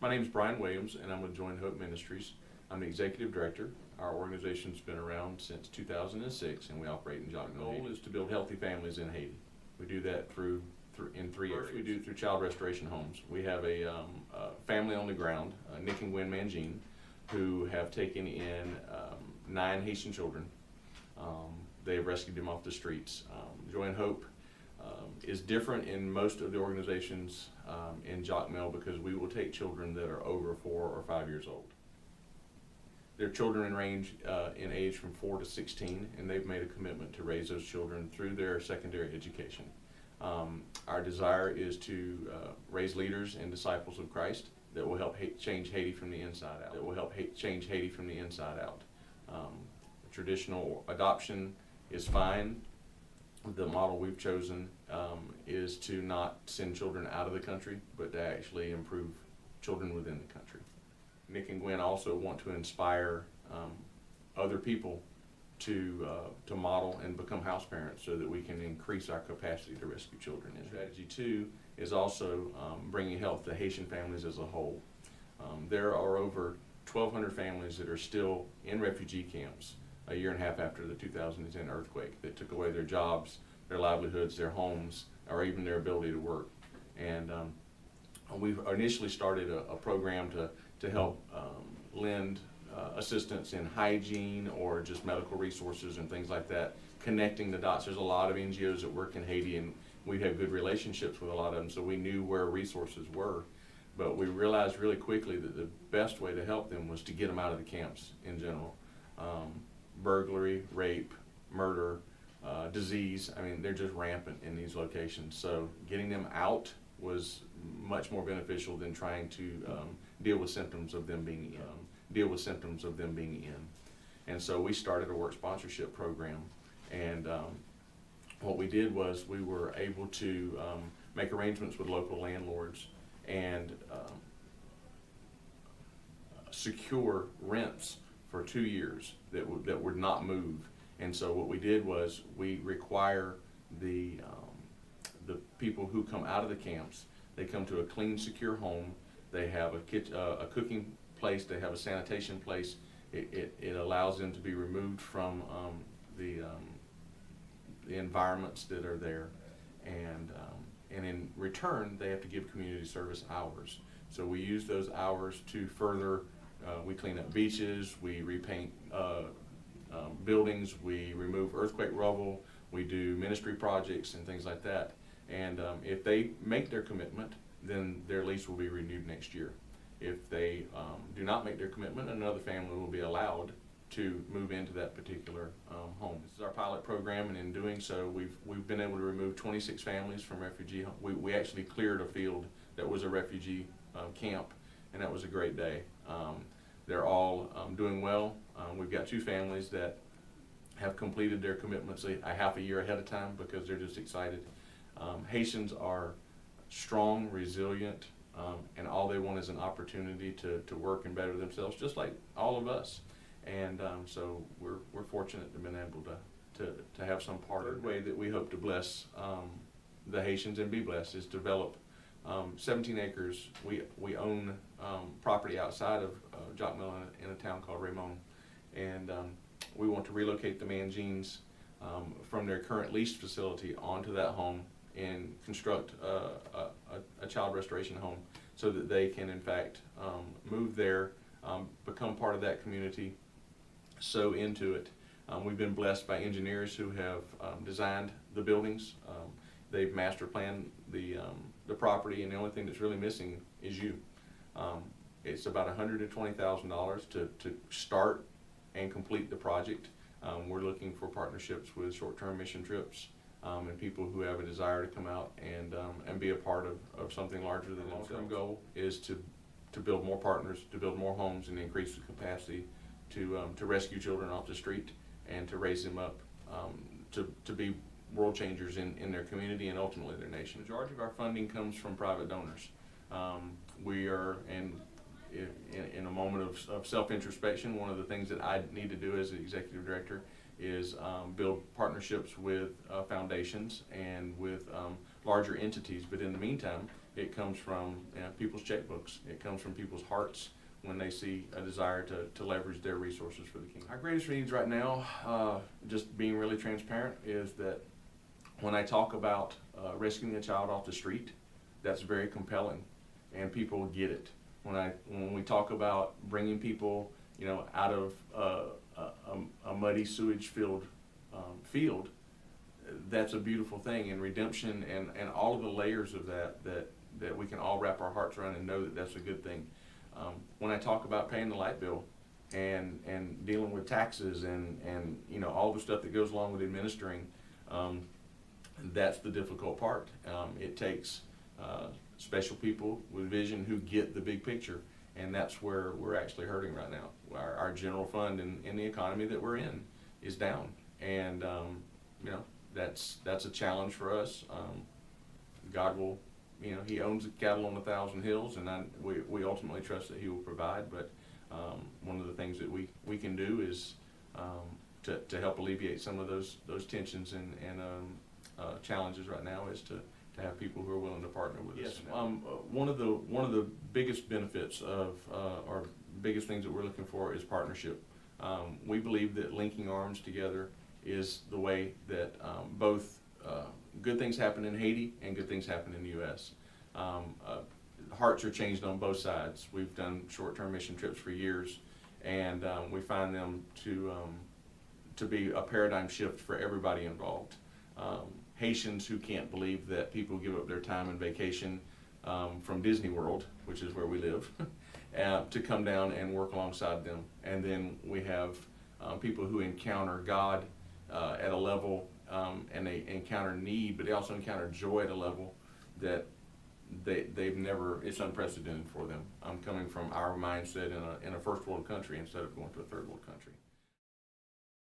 My name is Brian Williams, and I'm with Join Hope Ministries. I'm the executive director. Our organization's been around since 2006, and we operate in Jacmel. The goal is to build healthy families in Haiti. We do that in three areas. We do through child restoration homes. We have a family on the ground, Nick and Gwen Mangine, who have taken in 9 Haitian children. They have rescued them off the streets. Join Hope is different in most of the organizations in Jacmel because we will take children that are over 4 or 5 years old. Their children range in age from 4 to 16, and they've made a commitment to raise those children through their secondary education. Our desire is to raise leaders and disciples of Christ that will help change Haiti from the inside out. Traditional adoption is fine. The model we've chosen is to not send children out of the country, but to actually improve children within the country. Nick and Gwen also want to inspire other people to model and become house parents so that we can increase our capacity to rescue children. And strategy 2 is also bringing health to Haitian families as a whole. There are over 1,200 families that are still in refugee camps a year and a half after the 2010 earthquake that took away their jobs, their livelihoods, their homes, or even their ability to work. And we've initially started a program to help lend assistance in hygiene or just medical resources and things like that, connecting the dots. There's a lot of NGOs that work in Haiti, and we have good relationships with a lot of them, so we knew where resources were. But we realized really quickly that the best way to help them was to get them out of the camps in general. Burglary, rape, murder, disease, I mean, they're just rampant in these locations. So getting them out was much more beneficial than trying to deal with symptoms of them being in. And so we started a work sponsorship program, and what we did was we were able to make arrangements with local landlords and secure rents for 2 years that would not move. And so what we did was we require the people who come out of the camps, they come to a clean, secure home. They have a cooking place. They have a sanitation place. It allows them to be removed from the environments that are there, and in return they have to give community service hours. So we use those hours to further. We clean up beaches. We repaint buildings. We remove earthquake rubble. We do ministry projects and things like that. And if they make their commitment, then their lease will be renewed next year. If they do not make their commitment, another family will be allowed to move into that particular home. This is our pilot program, and in doing so, we've been able to remove 26 families from refugee homes. We actually cleared a field that was a refugee camp, and that was a great day. They're all doing well. We've got 2 families that have completed their commitments a half a year ahead of time because they're just excited. Haitians are strong, resilient, and all they want is an opportunity to work and better themselves, just like all of us. And so we're fortunate to have been able to have some part of the way that we hope to bless the Haitians and be blessed is develop 17 acres. We own property outside of Jacmel in a town called Raymond, and we want to relocate the Mangines from their current leased facility onto that home and construct a child restoration home so that they can in fact move there, become part of that community, sow into it. We've been blessed by engineers who have designed the buildings. They've master planned the property, and the only thing that's really missing is you. It's about $120,000 to start and complete the project. We're looking for partnerships with short-term mission trips and people who have a desire to come out and be a part of something larger than themselves. The long-term goal is to build more partners, to build more homes, and increase the capacity to rescue children off the street and to raise them up to be world changers in their community and ultimately their nation. The majority of our funding comes from private donors. We are in a moment of self-introspection. One of the things that I need to do as the executive director is build partnerships with foundations and with larger entities. But in the meantime, it comes from people's checkbooks. It comes from people's hearts when they see a desire to leverage their resources for the kingdom. Our greatest needs right now, just being really transparent, is that when I talk about rescuing a child off the street, that's very compelling, and people get it. When we talk about bringing people, out of a muddy sewage-filled field, that's a beautiful thing, and redemption and all of the layers of that we can all wrap our hearts around and know that that's a good thing. When I talk about paying the light bill and dealing with taxes and all the stuff that goes along with administering, that's the difficult part. It takes special people with vision who get the big picture, and that's where we're actually hurting right now. Our general fund in the economy that we're in is down, and that's a challenge for us. God will, He owns the cattle on 1,000 hills, and we ultimately trust that He will provide. But one of the things that we can do is to help alleviate some of those tensions and challenges right now is to have people who are willing to partner with us. One of the biggest benefits of or biggest things that we're looking for is partnership. We believe that linking arms together is the way that both good things happen in Haiti and good things happen in the U.S. Hearts are changed on both sides. We've done short-term mission trips for years, and we find them to be a paradigm shift for everybody involved. Haitians who can't believe that people give up their time and vacation from Disney World, which is where we live, to come down and work alongside them. And then we have people who encounter God at a level, and they encounter need, but they also encounter joy at a level that they've never, it's unprecedented for them. I'm coming from our mindset in a first world country instead of going to a third world country.